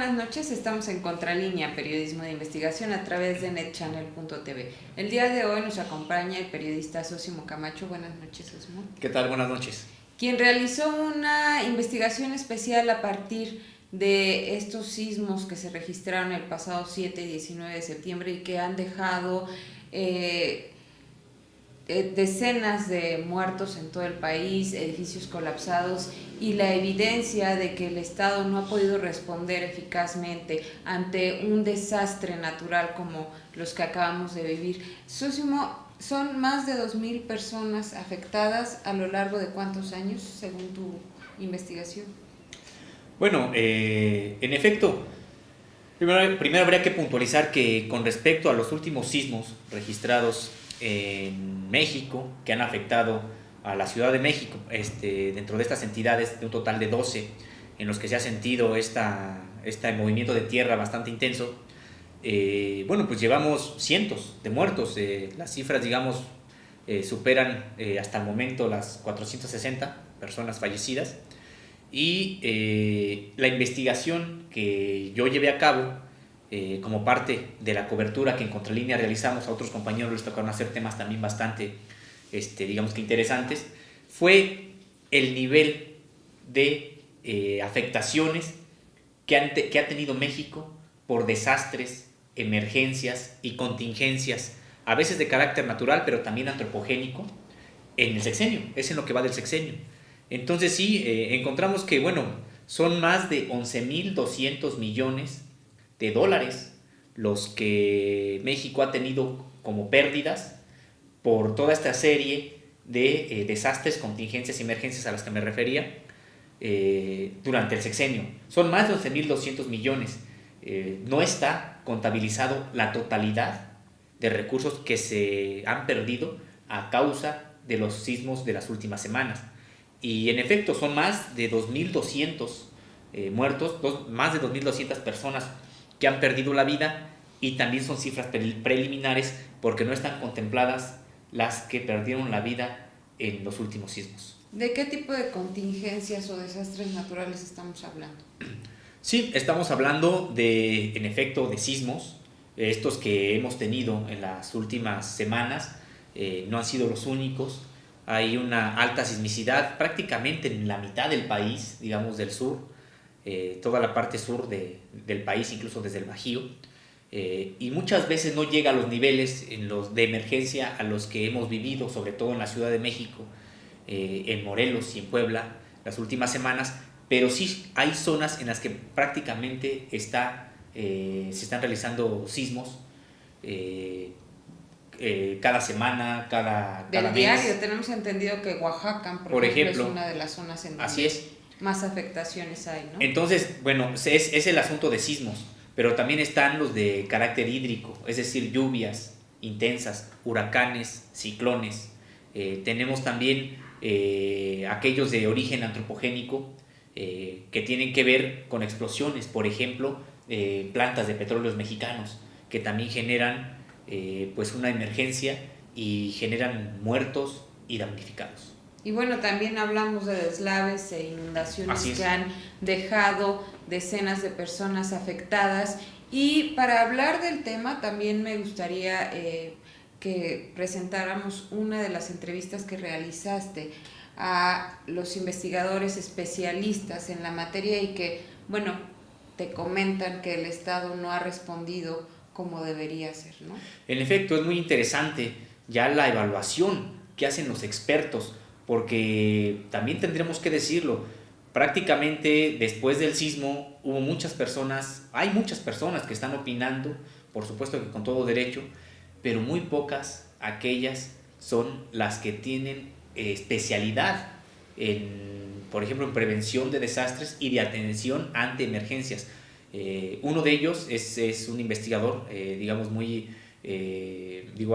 buenas noches. Estamos en Contralínea, periodismo de investigación a través de netchannel.tv. El día de hoy nos acompaña el periodista Sosimo Camacho. Buenas noches, Sosimo. ¿Qué tal? Buenas noches. Quien realizó una investigación especial a partir de estos sismos que se registraron el pasado 7 y 19 de septiembre y que han dejado decenas de muertos en todo el país, edificios colapsados y la evidencia de que el Estado no ha podido responder eficazmente ante un desastre natural como los que acabamos de vivir. Sosimo, son más de 2,000 personas afectadas a lo largo de ¿cuántos años, según tu investigación? Bueno, en efecto, primero habría que puntualizar que con respecto a los últimos sismos registrados en México, que han afectado a la Ciudad de México, dentro de estas entidades, de un total de 12, en los que se ha sentido este movimiento de tierra bastante intenso, bueno, pues llevamos cientos de muertos. Las cifras, digamos, superan hasta el momento las 460 personas fallecidas. Y la investigación que yo llevé a cabo como parte de la cobertura que en Contralínea realizamos, a otros compañeros les tocaron hacer temas también bastante, digamos que interesantes, fue el nivel de afectaciones que ha tenido México por desastres, emergencias y contingencias, a veces de carácter natural, pero también antropogénico, en el sexenio, es en lo que va del sexenio. Entonces sí, encontramos que, bueno, son más de 11.200 millones de dólares los que México ha tenido como pérdidas por toda esta serie de desastres, contingencias y emergencias a las que me refería durante el sexenio. Son más de 11.200 millones. No está contabilizado la totalidad de recursos que se han perdido a causa de los sismos de las últimas semanas. Y en efecto son más de 2.200 muertos, más de 2.200 personas que han perdido la vida, y también son cifras preliminares porque no están contempladas las que perdieron la vida en los últimos sismos. ¿De qué tipo de contingencias o desastres naturales estamos hablando? Sí, estamos hablando de, en efecto, de sismos, estos que hemos tenido en las últimas semanas. No han sido los únicos. Hay una alta sismicidad prácticamente en la mitad del país, digamos del sur, toda la parte sur del país, incluso desde el Bajío, y muchas veces no llega a los niveles de emergencia a los que hemos vivido, sobre todo en la Ciudad de México, en Morelos y en Puebla las últimas semanas, pero sí hay zonas en las que prácticamente se están realizando sismos cada semana, cada mes. Diario, tenemos entendido que Oaxaca, por ejemplo, es una de las zonas en donde más afectaciones hay, ¿no? Entonces, bueno, es el asunto de sismos, pero también están los de carácter hídrico, es decir, lluvias intensas, huracanes, ciclones. Tenemos también aquellos de origen antropogénico que tienen que ver con explosiones, por ejemplo, plantas de petróleos mexicanos, que también generan pues una emergencia y generan muertos y damnificados. Y bueno, también hablamos de deslaves e inundaciones que han dejado decenas de personas afectadas. Y para hablar del tema también me gustaría que presentáramos una de las entrevistas que realizaste a los investigadores especialistas en la materia y que, bueno, te comentan que el Estado no ha respondido como debería ser, ¿no? En efecto, es muy interesante ya la evaluación que hacen los expertos, porque también tendremos que decirlo, prácticamente después del sismo hay muchas personas que están opinando, por supuesto que con todo derecho, pero muy pocas aquellas son las que tienen especialidad por ejemplo, en prevención de desastres y de atención ante emergencias. Uno de ellos es un investigador, digamos,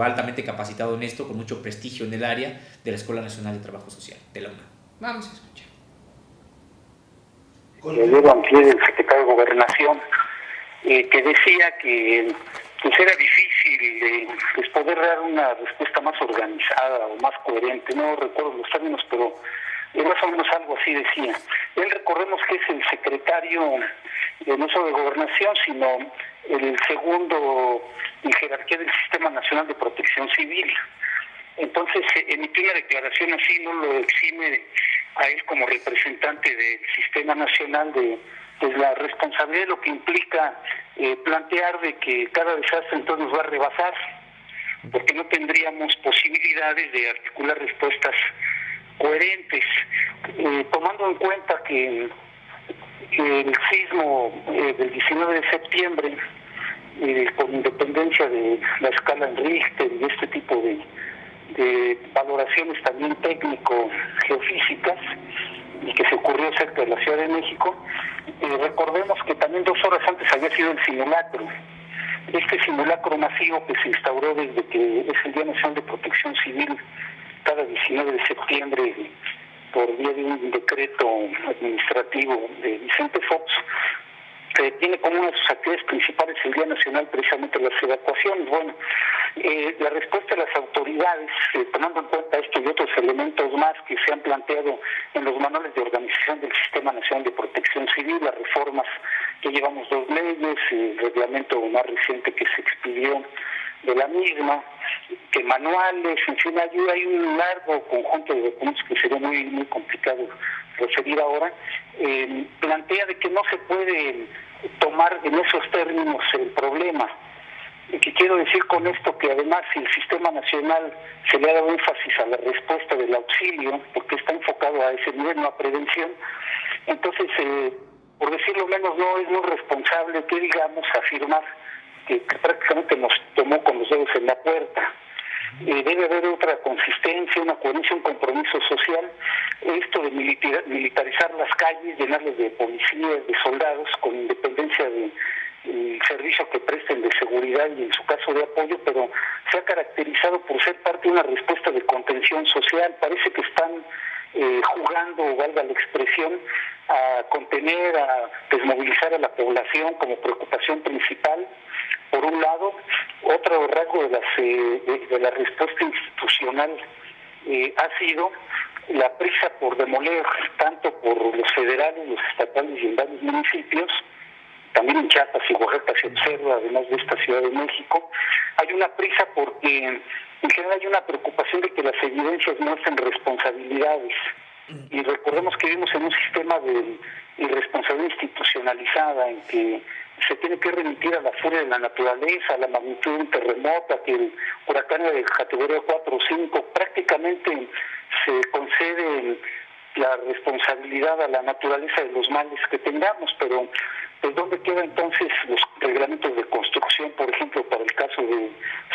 altamente capacitado en esto, con mucho prestigio en el área, de la Escuela Nacional de Trabajo Social, de la UNAM. Vamos a escuchar. Luego antier el secretario de Gobernación, que decía que pues era difícil pues poder dar una respuesta más organizada o más coherente. No recuerdo los términos, pero más o menos algo así decía. Él, recordemos que es el secretario no solo de Gobernación, sino el segundo en jerarquía del Sistema Nacional de Protección Civil. Entonces emitió una declaración así, no lo exime a él como representante del Sistema Nacional de la responsabilidad, lo que implica plantear de que cada desastre entonces nos va a rebasar, porque no tendríamos posibilidades de articular respuestas coherentes, tomando en cuenta que el sismo del 19 de septiembre, con independencia de la escala en Richter y este tipo de valoraciones también técnico-geofísicas, y que se ocurrió cerca de la Ciudad de México, recordemos que también 2 horas antes había sido el simulacro. Este simulacro masivo que se instauró desde que es el Día Nacional de Protección Civil, cada 19 de septiembre, por vía de un decreto administrativo de Vicente Fox, tiene como una de sus actividades principales el Día Nacional precisamente las evacuaciones. Bueno, la respuesta de las autoridades, tomando en cuenta esto y otros elementos más que se han planteado en los manuales de organización del Sistema Nacional de Protección Civil, las reformas que llevamos 2 leyes, el reglamento más reciente que se expidió de la misma, que manuales, en fin, hay un largo conjunto de documentos que sería muy, muy complicado referir ahora, plantea de que no se puede tomar en esos términos el problema. Y que quiero decir con esto que además si el Sistema Nacional se le ha dado énfasis a la respuesta del auxilio, porque está enfocado a ese nivel, no a prevención, entonces, por decirlo menos, no es muy responsable que digamos afirmar que prácticamente nos tomó con los dedos en la puerta. Debe haber otra consistencia, una coherencia, un compromiso social. Esto de militarizar las calles, llenarlas de policías, de soldados, con independencia del servicio que presten de seguridad y en su caso de apoyo, pero se ha caracterizado por ser parte de una respuesta de contención social. Parece que están jugando, valga la expresión, a contener, a desmovilizar a la población como preocupación principal, por un lado. Otro rasgo de la respuesta institucional ha sido la prisa por demoler, tanto por los federales, los estatales y en varios municipios, también en Chiapas y Oaxaca se observa, además de esta Ciudad de México. Hay una prisa porque en general hay una preocupación de que las evidencias muestren responsabilidades. Y recordemos que vivimos en un sistema de irresponsabilidad institucionalizada, en que se tiene que remitir a la furia de la naturaleza, a la magnitud de un terremoto, a que el huracán de categoría 4 o 5 prácticamente se concede la responsabilidad a la naturaleza de los males que tengamos, pero pues ¿dónde quedan entonces los reglamentos de construcción, por ejemplo, para el caso de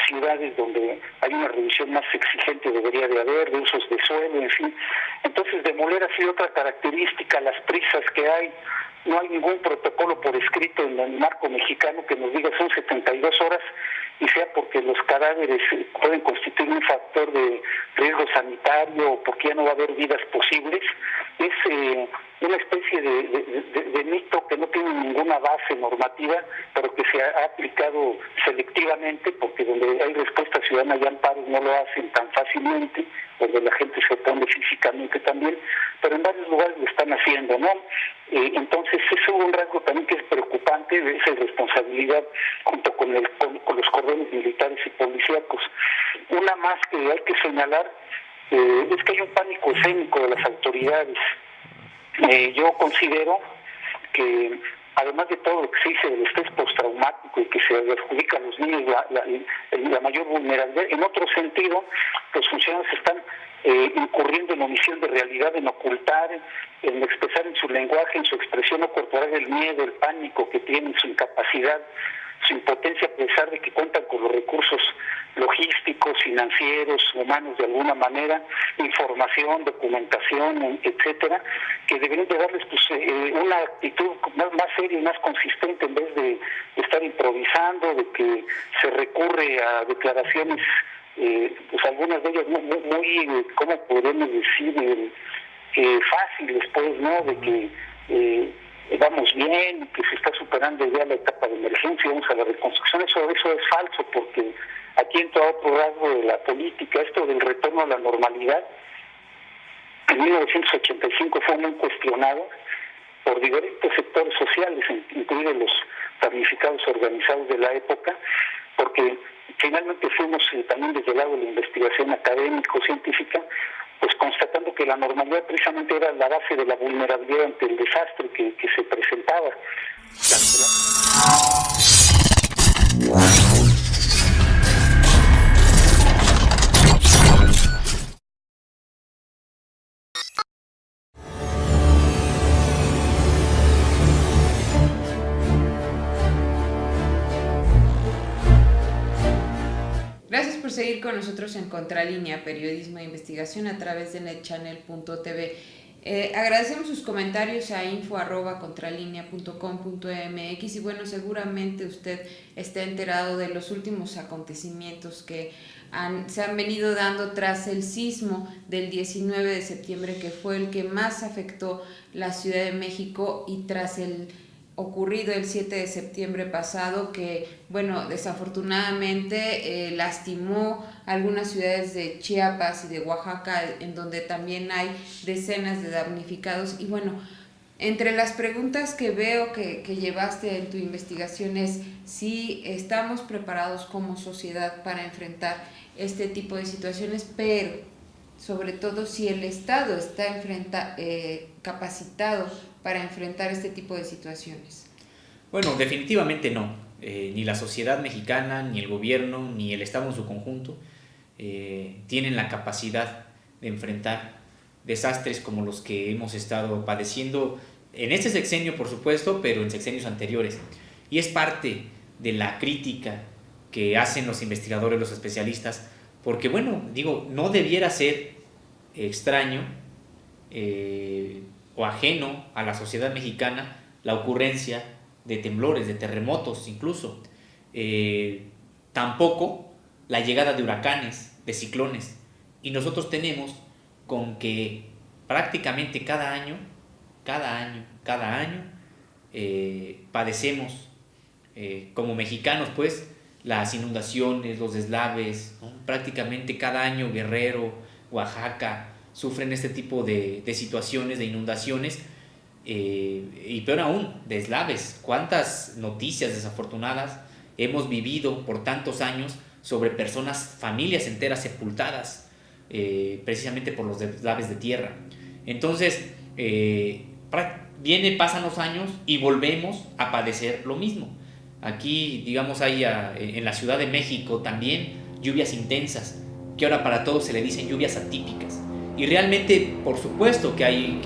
ciudades donde hay una revisión más exigente debería de haber, de usos de suelo, en fin? Entonces demoler ha sido otra característica, las prisas que hay. No hay ningún protocolo por escrito en el marco mexicano que nos diga son 72 horas y sea porque los cadáveres pueden constituir un factor de riesgo sanitario o porque ya no va a haber vidas posibles. Es una especie de mito que no tiene ninguna base normativa, pero que se ha aplicado selectivamente, porque donde hay respuesta ciudadana y amparos no lo hacen tan fácilmente, donde la gente se opone físicamente también, pero en varios lugares lo están haciendo, ¿no? Entonces eso es un rasgo también que es preocupante, de esa irresponsabilidad junto con los cordones militares y policíacos. Una más que hay que señalar es que hay un pánico escénico de las autoridades. Yo considero que además de todo lo que se dice del estrés postraumático y que se adjudica a los niños la mayor vulnerabilidad, en otro sentido los funcionarios están incurriendo en omisión de realidad, en ocultar, en expresar en su lenguaje, en su expresión no corporal el miedo, el pánico que tienen, su incapacidad, su impotencia, a pesar de que cuentan con los recursos logísticos, financieros, humanos de alguna manera, información, documentación, etcétera, que deberían de darles una actitud más seria y más consistente en vez de estar improvisando, de que se recurre a declaraciones, pues algunas de ellas muy ¿cómo podemos decir? Fáciles, pues, ¿no? De que vamos bien, que se está superando ya la etapa de emergencia, vamos a la reconstrucción. Eso es falso, porque aquí entra otro rasgo de la política, esto del retorno a la normalidad. en 1985 fue muy cuestionado por diferentes sectores sociales, incluidos los damnificados organizados de la época, porque finalmente fuimos también desde el lado de la investigación académico-científica, pues constatando que la normalidad precisamente era la base de la vulnerabilidad ante el desastre que se presentaba. Gracias por seguir con nosotros en Contralínea, periodismo e investigación a través de netchannel.tv. Agradecemos sus comentarios a info@contralinea.com.mx y bueno, seguramente usted está enterado de los últimos acontecimientos que se han venido dando tras el sismo del 19 de septiembre, que fue el que más afectó la Ciudad de México, y tras el ocurrido el 7 de septiembre pasado, que bueno, desafortunadamente lastimó algunas ciudades de Chiapas y de Oaxaca, en donde también hay decenas de damnificados. Y bueno, entre las preguntas que veo que llevaste en tu investigación es si estamos preparados como sociedad para enfrentar este tipo de situaciones, pero sobre todo si el Estado está capacitado para enfrentar este tipo de situaciones. Bueno, definitivamente no. Ni la sociedad mexicana, ni el gobierno, ni el Estado en su conjunto tienen la capacidad de enfrentar desastres como los que hemos estado padeciendo en este sexenio, por supuesto, pero en sexenios anteriores. Y es parte de la crítica que hacen los investigadores, los especialistas, porque, bueno, digo, no debiera ser extraño o ajeno a la sociedad mexicana la ocurrencia de temblores, de terremotos incluso. Tampoco la llegada de huracanes, de ciclones. Y nosotros tenemos con que prácticamente cada año, padecemos como mexicanos, pues, las inundaciones, los deslaves, ¿no? Prácticamente cada año Guerrero, Oaxaca sufren este tipo de situaciones, de inundaciones, y peor aún, deslaves. ¿Cuántas noticias desafortunadas hemos vivido por tantos años sobre personas, familias enteras sepultadas precisamente por los deslaves de tierra? Entonces, pasan los años y volvemos a padecer lo mismo. Aquí, digamos, hay en la Ciudad de México también lluvias intensas, que ahora para todos se le dicen lluvias atípicas. Y realmente, por supuesto que hay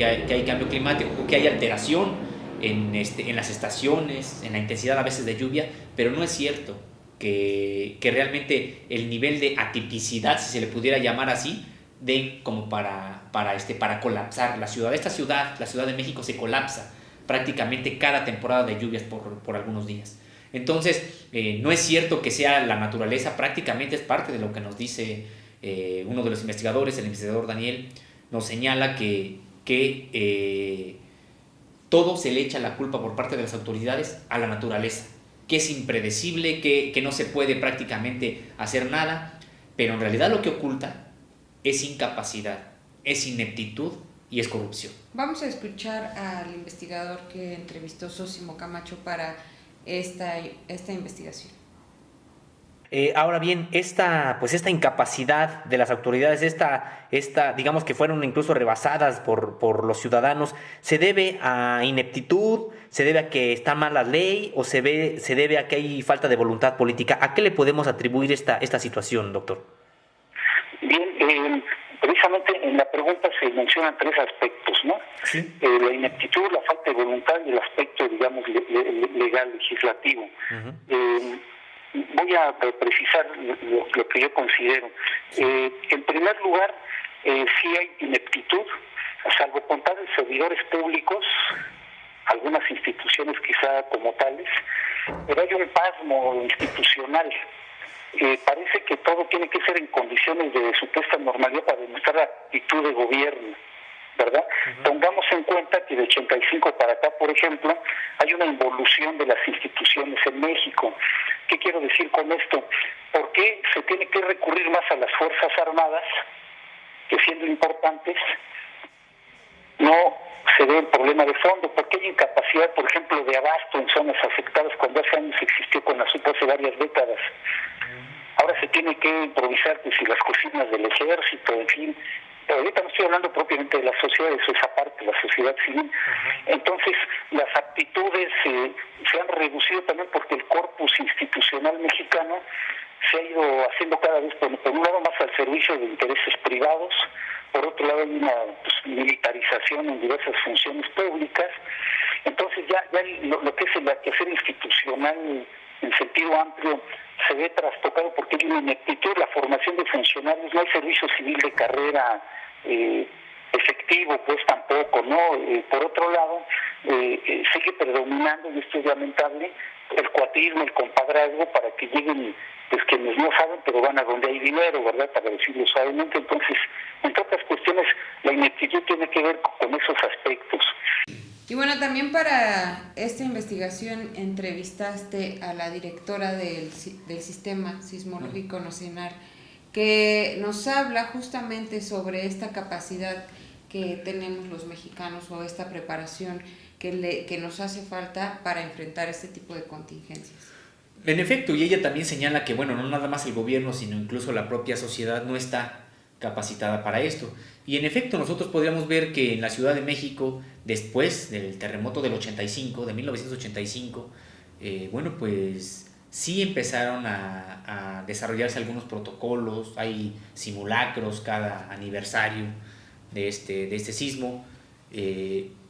cambio climático, que hay alteración en las estaciones, en la intensidad a veces de lluvia, pero no es cierto que realmente el nivel de atipicidad, si se le pudiera llamar así, de como para colapsar la ciudad. La Ciudad de México, se colapsa prácticamente cada temporada de lluvias por algunos días. Entonces, no es cierto que sea la naturaleza, prácticamente es parte de lo que nos dice uno de los investigadores, el investigador Daniel, nos señala que todo se le echa la culpa por parte de las autoridades a la naturaleza, que es impredecible, que no se puede prácticamente hacer nada, pero en realidad lo que oculta es incapacidad, es ineptitud y es corrupción. Vamos a escuchar al investigador que entrevistó Sósimo Camacho para esta investigación. Ahora bien, esta incapacidad de las autoridades, digamos que fueron incluso rebasadas por los ciudadanos, ¿se debe a ineptitud, se debe a que está mal la ley o se debe a que hay falta de voluntad política? ¿A qué le podemos atribuir esta situación, doctor? Bien, precisamente en la pregunta se mencionan tres aspectos, ¿no? Sí. La ineptitud, la falta de voluntad y el aspecto, digamos, legal, legislativo. Uh-huh. Voy a precisar lo que yo considero. En primer lugar, sí hay ineptitud, salvo contar de servidores públicos, algunas instituciones quizá como tales, pero hay un pasmo institucional. Parece que todo tiene que ser en condiciones de supuesta normalidad para demostrar la actitud de gobierno, ¿verdad? Uh-huh. Tengamos en cuenta que de 85 para acá, por ejemplo, hay una involución de las instituciones en México. ¿Qué quiero decir con esto? ¿Por qué se tiene que recurrir más a las Fuerzas Armadas, que siendo importantes, no se ve el problema de fondo, porque hay incapacidad, por ejemplo, de abasto en zonas afectadas cuando hace años existió con la SUP hace varias décadas. Ahora se tiene que improvisar, pues, si las cocinas del ejército, en fin. Pero ahorita no estoy hablando propiamente de la sociedad, eso es aparte, la sociedad civil. Entonces, las aptitudes se han reducido también porque el corpus institucional mexicano se ha ido haciendo cada vez, por un lado, más al servicio de intereses privados, por otro lado hay una militarización en diversas funciones públicas. Entonces ya lo que es el quehacer institucional en sentido amplio se ve trastocado porque hay una ineptitud, la formación de funcionarios, no hay servicio civil de carrera efectivo, pues tampoco, ¿no? Por otro lado, sigue predominando, y esto es lamentable, el cuatismo, el compadrazgo, para que lleguen, pues, quienes no saben, pero van a donde hay dinero, ¿verdad?, para decirlo suavemente. Entonces, entre otras cuestiones, la ineptitud tiene que ver con esos aspectos. Y bueno, también para esta investigación entrevistaste a la directora del Sistema Sismológico Nacional, que nos habla justamente sobre esta capacidad que tenemos los mexicanos o esta preparación que nos hace falta para enfrentar este tipo de contingencias. En efecto, y ella también señala que, bueno, no nada más el gobierno, sino incluso la propia sociedad no está capacitada para esto. Y en efecto, nosotros podríamos ver que en la Ciudad de México, después del terremoto del 85, de 1985, bueno, pues sí empezaron a desarrollarse algunos protocolos, hay simulacros cada aniversario de este sismo,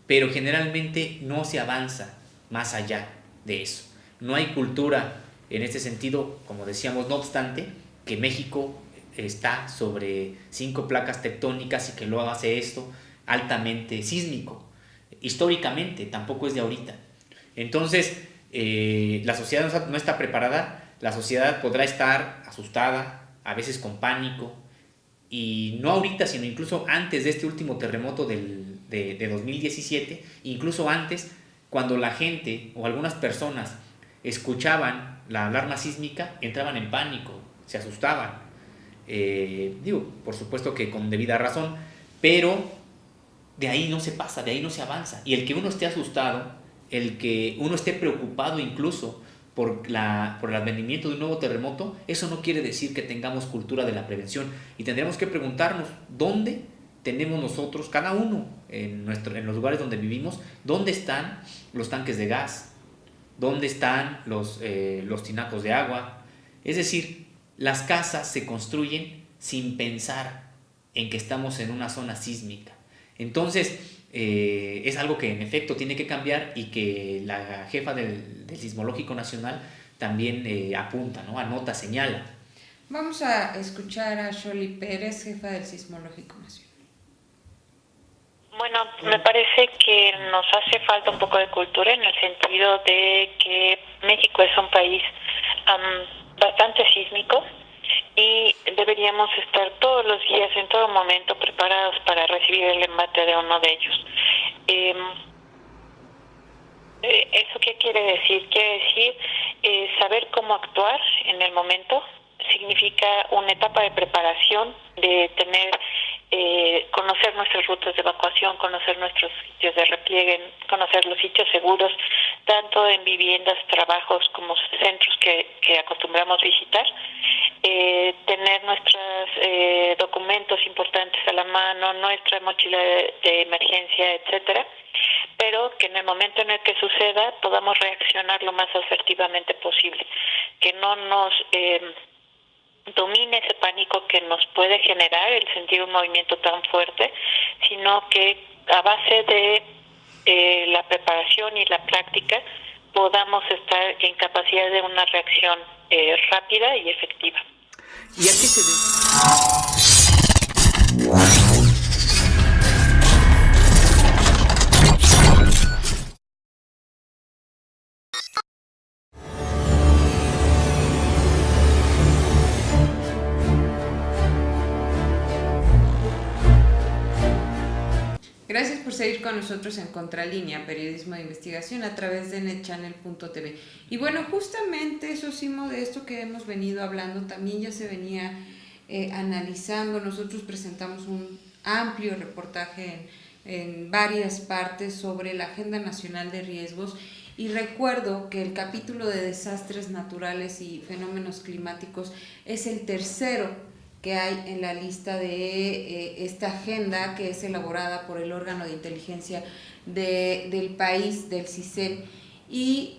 pero generalmente no se avanza más allá de eso. No hay cultura en este sentido, como decíamos, no obstante, que México está sobre 5 placas tectónicas y que luego hace esto altamente sísmico. Históricamente, tampoco es de ahorita. Entonces, la sociedad no está preparada, la sociedad podrá estar asustada, a veces con pánico, y no ahorita, sino incluso antes de este último terremoto de 2017, incluso antes, cuando la gente o algunas personas escuchaban la alarma sísmica, entraban en pánico, se asustaban. Por supuesto que con debida razón, pero de ahí no se pasa, de ahí no se avanza. Y el que uno esté asustado, el que uno esté preocupado incluso por el advenimiento de un nuevo terremoto, eso no quiere decir que tengamos cultura de la prevención. Y tendremos que preguntarnos dónde tenemos nosotros, cada uno en los lugares donde vivimos, dónde están los tanques de gas, dónde están los tinacos de agua. Es decir, las casas se construyen sin pensar en que estamos en una zona sísmica. Entonces, es algo que en efecto tiene que cambiar y que la jefa del Sismológico Nacional también apunta, ¿no? Anota, señala. Vamos a escuchar a Xoli Pérez, jefa del Sismológico Nacional. Bueno, me parece que nos hace falta un poco de cultura en el sentido de que México es un país bastante sísmico y deberíamos estar todos los días, en todo momento, preparados para recibir el embate de uno de ellos. ¿Eso qué quiere decir? Quiere decir saber cómo actuar en el momento. Significa una etapa de preparación, de tener, conocer nuestras rutas de evacuación, conocer nuestros sitios de repliegue, conocer los sitios seguros, tanto en viviendas, trabajos como centros que acostumbramos visitar, tener nuestros documentos importantes a la mano, nuestra mochila de emergencia, etcétera, pero que en el momento en el que suceda podamos reaccionar lo más asertivamente posible, que no nos domine ese pánico que nos puede generar el sentir un movimiento tan fuerte, sino que a base de la preparación y la práctica podamos estar en capacidad de una reacción rápida y efectiva. ¿Y a qué se debe? Gracias por seguir con nosotros en Contralínea, periodismo de investigación a través de netchannel.tv. Y bueno, justamente, Sosimo, de esto que hemos venido hablando también ya se venía analizando. Nosotros presentamos un amplio reportaje en varias partes sobre la Agenda Nacional de Riesgos, y recuerdo que el capítulo de desastres naturales y fenómenos climáticos es el tercero que hay en la lista de esta agenda, que es elaborada por el órgano de inteligencia del país, del CISEN, y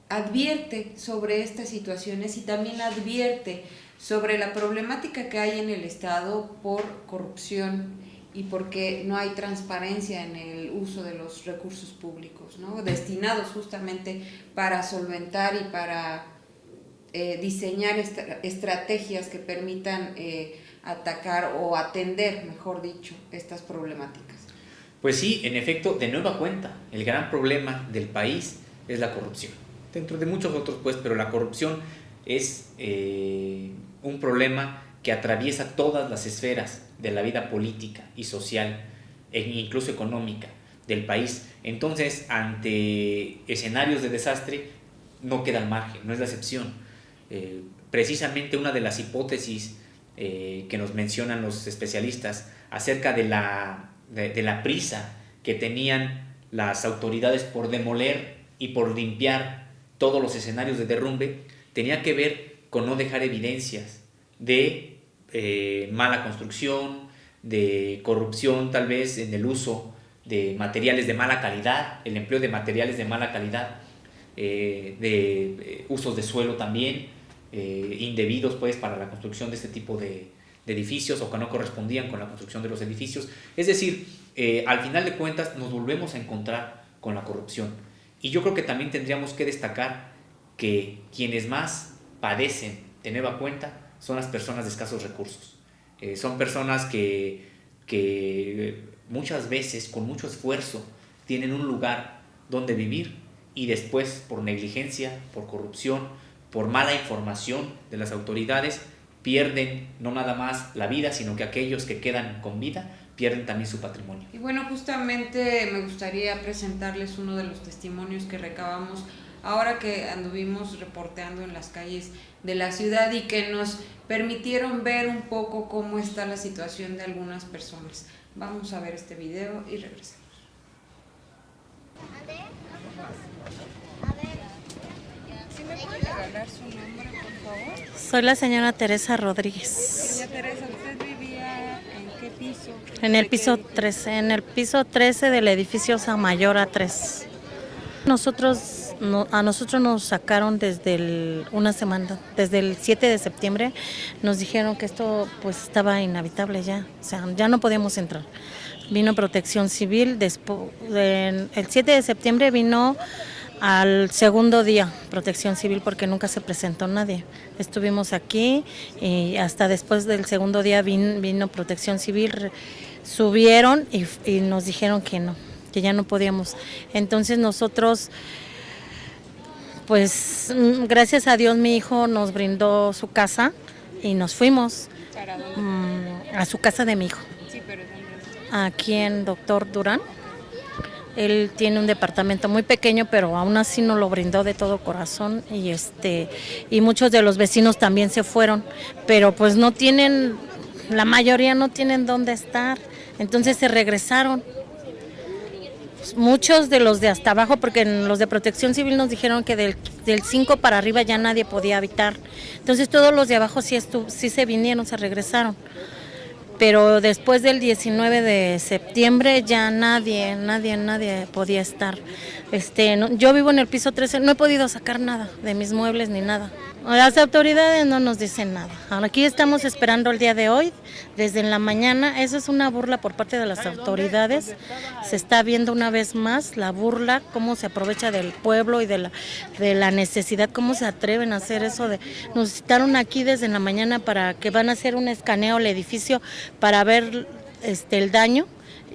advierte sobre estas situaciones y también advierte sobre la problemática que hay en el Estado por corrupción y porque no hay transparencia en el uso de los recursos públicos, ¿no?, destinados justamente para solventar y para diseñar estrategias que permitan atacar o atender, mejor dicho, estas problemáticas. Pues sí, en efecto, de nueva cuenta, el gran problema del país es la corrupción. Dentro de muchos otros, pues, pero la corrupción es un problema que atraviesa todas las esferas de la vida política y social e incluso económica del país. Entonces, ante escenarios de desastre, no queda al margen, no es la excepción. Precisamente una de las hipótesis que nos mencionan los especialistas acerca de la prisa que tenían las autoridades por demoler y por limpiar todos los escenarios de derrumbe tenía que ver con no dejar evidencias de mala construcción, de corrupción tal vez en el uso de materiales de mala calidad, el empleo de materiales de mala calidad, de usos de suelo también indebidos, pues, para la construcción de este tipo de edificios, o que no correspondían con la construcción de los edificios. Es decir, al final de cuentas nos volvemos a encontrar con la corrupción, y yo creo que también tendríamos que destacar que quienes más padecen de nueva cuenta son las personas de escasos recursos. Son personas que muchas veces con mucho esfuerzo tienen un lugar donde vivir, y después, por negligencia, por corrupción, por mala información de las autoridades, pierden no nada más la vida, sino que aquellos que quedan con vida pierden también su patrimonio. Y bueno, justamente me gustaría presentarles uno de los testimonios que recabamos ahora que anduvimos reporteando en las calles de la ciudad y que nos permitieron ver un poco cómo está la situación de algunas personas. Vamos a ver este video y regresamos. ¿Sí me puede regalar su nombre, por favor? Soy la señora Teresa Rodríguez. Doña Teresa, ¿usted vivía en qué piso? En el piso 13, en el piso 13 del edificio Samayor A3. A nosotros nos sacaron desde una semana, desde el 7 de septiembre, nos dijeron que esto pues estaba inhabitable ya, o sea, ya no podíamos entrar. Vino Protección Civil, el 7 de septiembre vino al segundo día Protección Civil porque nunca se presentó nadie. Estuvimos aquí y hasta después del segundo día vino Protección Civil, subieron y nos dijeron que no, que ya no podíamos. Entonces nosotros, pues gracias a Dios mi hijo nos brindó su casa y nos fuimos a su casa de mi hijo. Sí, pero ¿dónde es? Aquí en Doctor Durán. Él tiene un departamento muy pequeño, pero aún así nos lo brindó de todo corazón y muchos de los vecinos también se fueron, pero pues no tienen, la mayoría no tienen dónde estar, entonces se regresaron. Muchos de los de hasta abajo, porque los de Protección Civil nos dijeron que del 5 para arriba ya nadie podía habitar, entonces todos los de abajo sí se vinieron, se regresaron. Pero después del 19 de septiembre ya nadie podía estar. Yo vivo en el piso 13, no he podido sacar nada de mis muebles ni nada. Las autoridades no nos dicen nada. Ahora aquí estamos esperando el día de hoy, desde en la mañana. Eso es una burla por parte de las autoridades. Se está viendo una vez más la burla, cómo se aprovecha del pueblo y de la necesidad, cómo se atreven a hacer eso. Nos citaron aquí desde en la mañana para que van a hacer un escaneo al edificio para ver el daño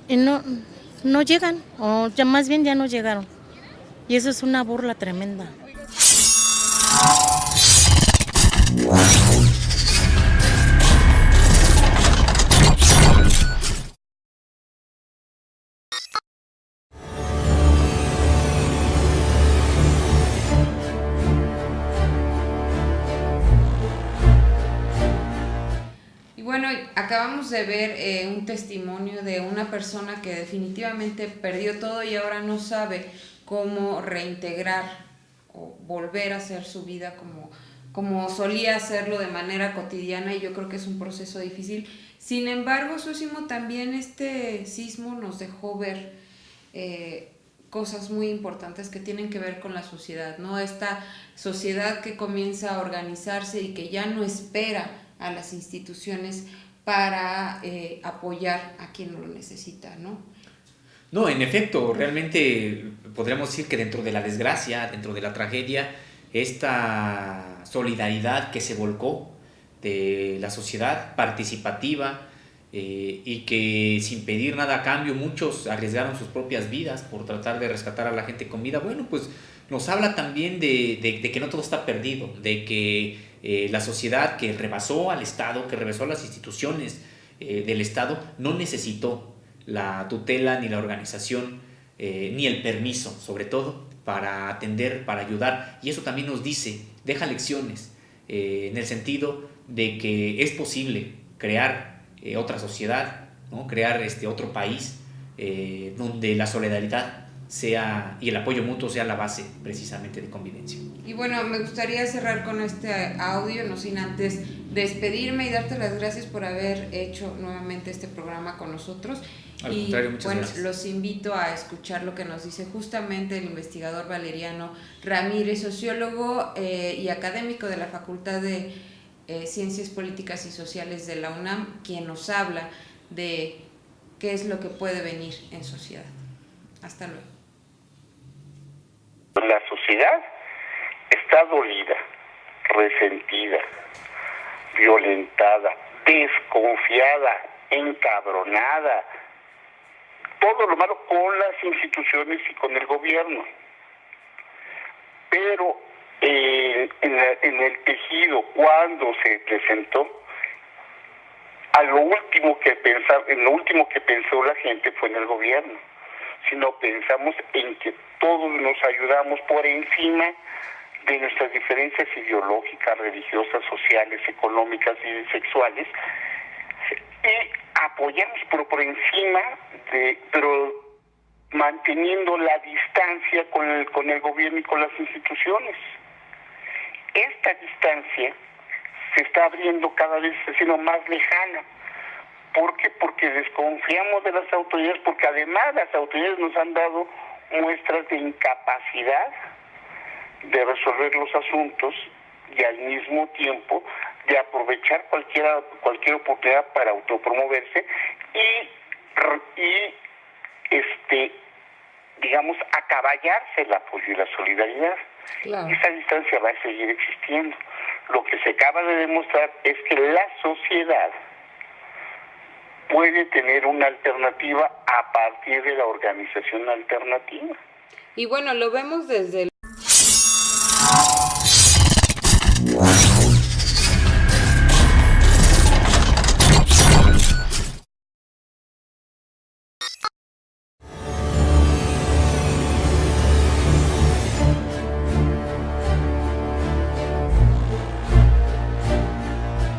y no llegan, o ya más bien ya no llegaron. Y eso es una burla tremenda. Bueno, bueno, acabamos de ver un testimonio de una persona que definitivamente perdió todo y ahora no sabe cómo reintegrar o volver a hacer su vida como solía hacerlo de manera cotidiana, y yo creo que es un proceso difícil. Sin embargo, Sósimo, también este sismo nos dejó ver cosas muy importantes que tienen que ver con la sociedad, ¿no? Esta sociedad que comienza a organizarse y que ya no espera a las instituciones para apoyar a quien lo necesita, ¿no? No, en efecto, realmente podríamos decir que dentro de la desgracia, dentro de la tragedia, esta solidaridad que se volcó de la sociedad participativa y que sin pedir nada a cambio muchos arriesgaron sus propias vidas por tratar de rescatar a la gente con vida, bueno, pues nos habla también de que no todo está perdido, de que la sociedad que rebasó al Estado, que rebasó a las instituciones del Estado, no necesitó la tutela ni la organización ni el permiso, sobre todo, para atender, para ayudar. Y eso también nos dice, deja lecciones en el sentido de que es posible crear otra sociedad, ¿no? Crear otro país donde la solidaridad sea y el apoyo mutuo sea la base precisamente de convivencia. Y bueno, me gustaría cerrar con este audio, no sin antes despedirme y darte las gracias por haber hecho nuevamente este programa con nosotros. Al contrario, muchas gracias. Los invito a escuchar lo que nos dice justamente el investigador Valeriano Ramírez, sociólogo y académico de la Facultad de Ciencias Políticas y Sociales de la UNAM, quien nos habla de qué es lo que puede venir en sociedad. Hasta luego. La sociedad está dolida, resentida, violentada, desconfiada, encabronada, todo lo malo con las instituciones y con el gobierno. Pero en el tejido, cuando se presentó, en lo último que pensó la gente fue en el gobierno. Si no pensamos en que todos nos ayudamos por encima de nuestras diferencias ideológicas, religiosas, sociales, económicas y sexuales, y apoyarnos por encima pero manteniendo la distancia con el gobierno y con las instituciones. Esta distancia se está abriendo cada vez, siendo más lejana. ¿Por qué? Porque desconfiamos de las autoridades, porque además las autoridades nos han dado muestras de incapacidad de resolver los asuntos y al mismo tiempo de aprovechar cualquier oportunidad para autopromoverse y digamos, acaballarse el apoyo y la solidaridad. Claro. Esa distancia va a seguir existiendo. Lo que se acaba de demostrar es que la sociedad puede tener una alternativa a partir de la organización alternativa. Y bueno, lo vemos desde